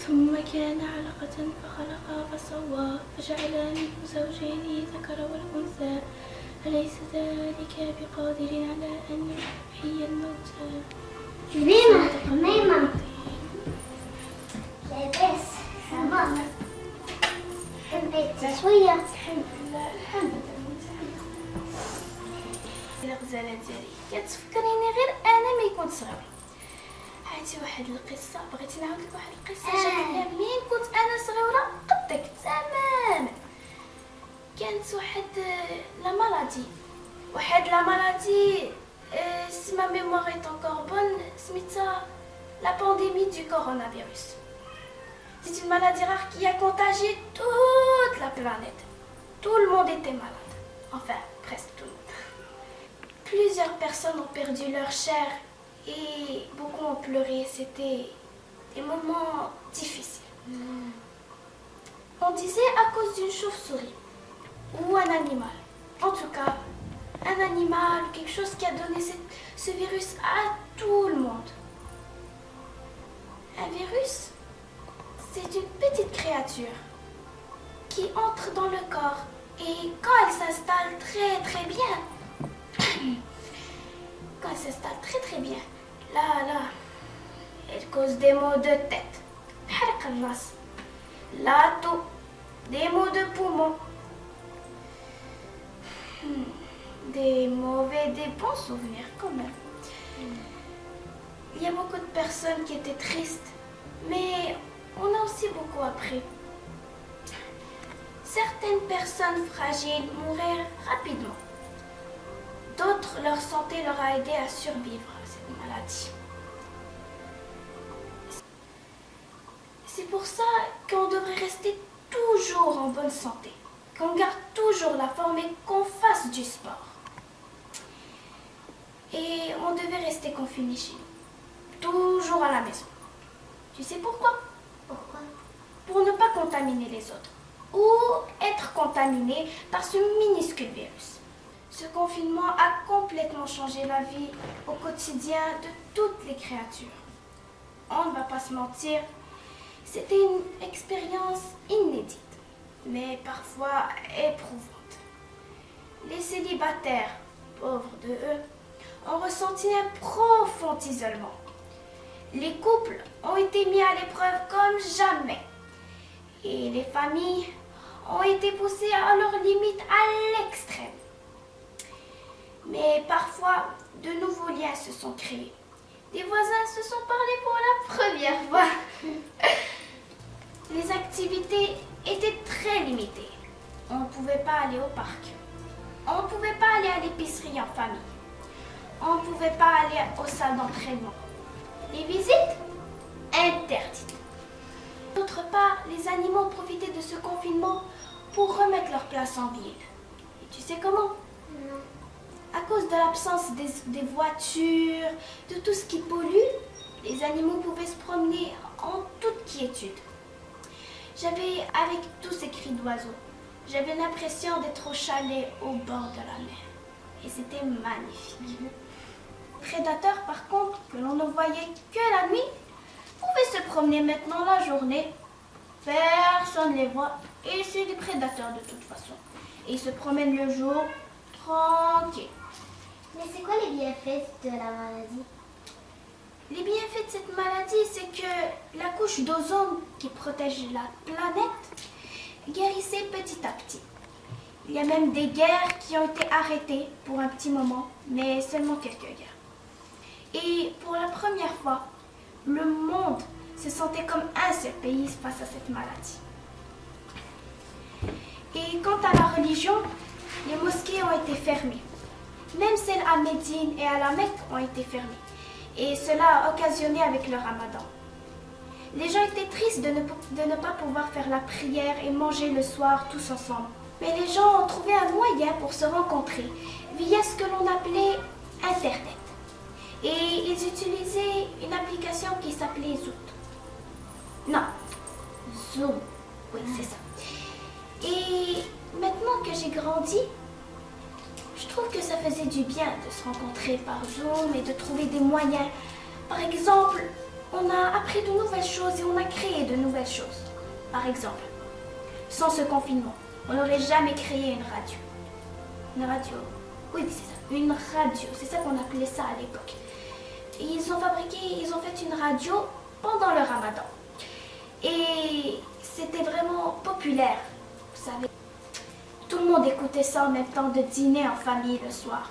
ثم كان علقة فخلق فسوى فجعل منه زوجين الذكر والأنثى أليس ذلك بقادر على أن يحيي الموتى ميمة لاباس صباح تنبيت شوية الحمد لله الحمد لله الغزالة ديالي كتفكريني غير أنا ما يكون صغير. هاتي واحد القصة بغيتي نعاود لك واحد القصة جاتني منين كنت أنا صغيرة قدك تماما. كانت واحد لا مالادي si ma mémoire est encore bonne, سميتها la pandémie du coronavirus. C'est une maladie rare qui a contagié toute la planète. Tout le monde était malade. Enfin, presque tout le monde. Plusieurs personnes ont perdu leur chair et beaucoup ont pleuré. C'était des moments difficiles. On disait à cause d'une chauve-souris ou un animal. En tout cas, un animal, quelque chose qui a donné ce virus à tout le monde. Un virus, c'est une petite créature qui entre dans le corps et quand elle s'installe très bien, là, elle cause des maux de tête, la toux, des maux de poumons, des bons souvenirs quand même. Il y a beaucoup de personnes qui étaient tristes, mais on a aussi beaucoup appris. Certaines personnes fragiles mourraient rapidement. D'autres, leur santé leur a aidé à survivre à cette maladie. C'est pour ça qu'on devrait rester toujours en bonne santé, qu'on garde toujours la forme et qu'on fasse du sport. Et on devait rester confiné chez nous, toujours à la maison. Tu sais pourquoi? Pourquoi? Pour ne pas contaminer les autres ou être contaminé par ce minuscule virus. Ce confinement a complètement changé la vie au quotidien de toutes les créatures. On ne va pas se mentir, c'était une expérience inédite, mais parfois éprouvante. Les célibataires, pauvres de eux, ont ressenti un profond isolement. Les couples ont été mis à l'épreuve comme jamais. Et les familles ont été poussées à leurs limites à l'extrême. Mais parfois, de nouveaux liens se sont créés. Des voisins se sont parlé pour la première fois. Les activités étaient très limitées. On ne pouvait pas aller au parc. On ne pouvait pas aller à l'épicerie en famille. On ne pouvait pas aller aux salles d'entraînement. Les visites interdites. D'autre part, les animaux profitaient de ce confinement pour remettre leur place en ville. Et tu sais comment? Non. À cause de l'absence des voitures, de tout ce qui pollue, les animaux pouvaient se promener en toute quiétude. Avec tous ces cris d'oiseaux, j'avais l'impression d'être au chalet au bord de la mer. Et c'était magnifique. Les prédateurs, par contre, que l'on ne voyait que la nuit, pouvaient se promener maintenant la journée. Personne ne les voit et c'est des prédateurs de toute façon. Et ils se promènent le jour, tranquille. Mais c'est quoi les bienfaits de la maladie? Les bienfaits de cette maladie, c'est que la couche d'ozone qui protège la planète guérissait petit à petit. Il y a même des guerres qui ont été arrêtées pour un petit moment, mais seulement quelques guerres. Et pour la première fois, le monde se sentait comme un seul pays face à cette maladie. Et quant à la religion, les mosquées ont été fermées. Même celles à Médine et à la Mecque ont été fermées. Et cela a occasionné avec le ramadan. Les gens étaient tristes de ne pas pouvoir faire la prière et manger le soir tous ensemble. Mais les gens ont trouvé un moyen pour se rencontrer via ce que l'on appelait Internet. Et ils utilisaient une application qui s'appelait Zoom. Oui, c'est ça. Et maintenant que j'ai grandi, je trouve que ça faisait du bien de se rencontrer par Zoom et de trouver des moyens. Par exemple, on a appris de nouvelles choses et on a créé de nouvelles choses. Par exemple, sans ce confinement, on n'aurait jamais créé une radio. Une radio, oui c'est ça, une radio, c'est ça qu'on appelait ça à l'époque. Ils ont fait une radio pendant le ramadan. Et c'était vraiment populaire, vous savez. Tout le monde écoutait ça en même temps de dîner en famille le soir.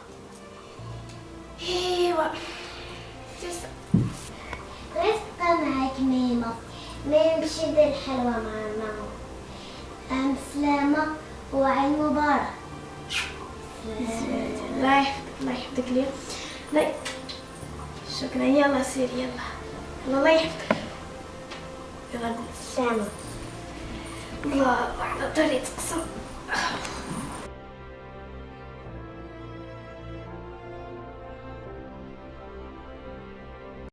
Et ouais, c'est ça. رفقة معك ميمة ما نمشي ندير الحلوى مع ماما سلامة وعيد مبارك الله يحفظك لي. لا شكرا يلا سير يلا. الله يحفظك. يلا سلامة الله طريق تقسم.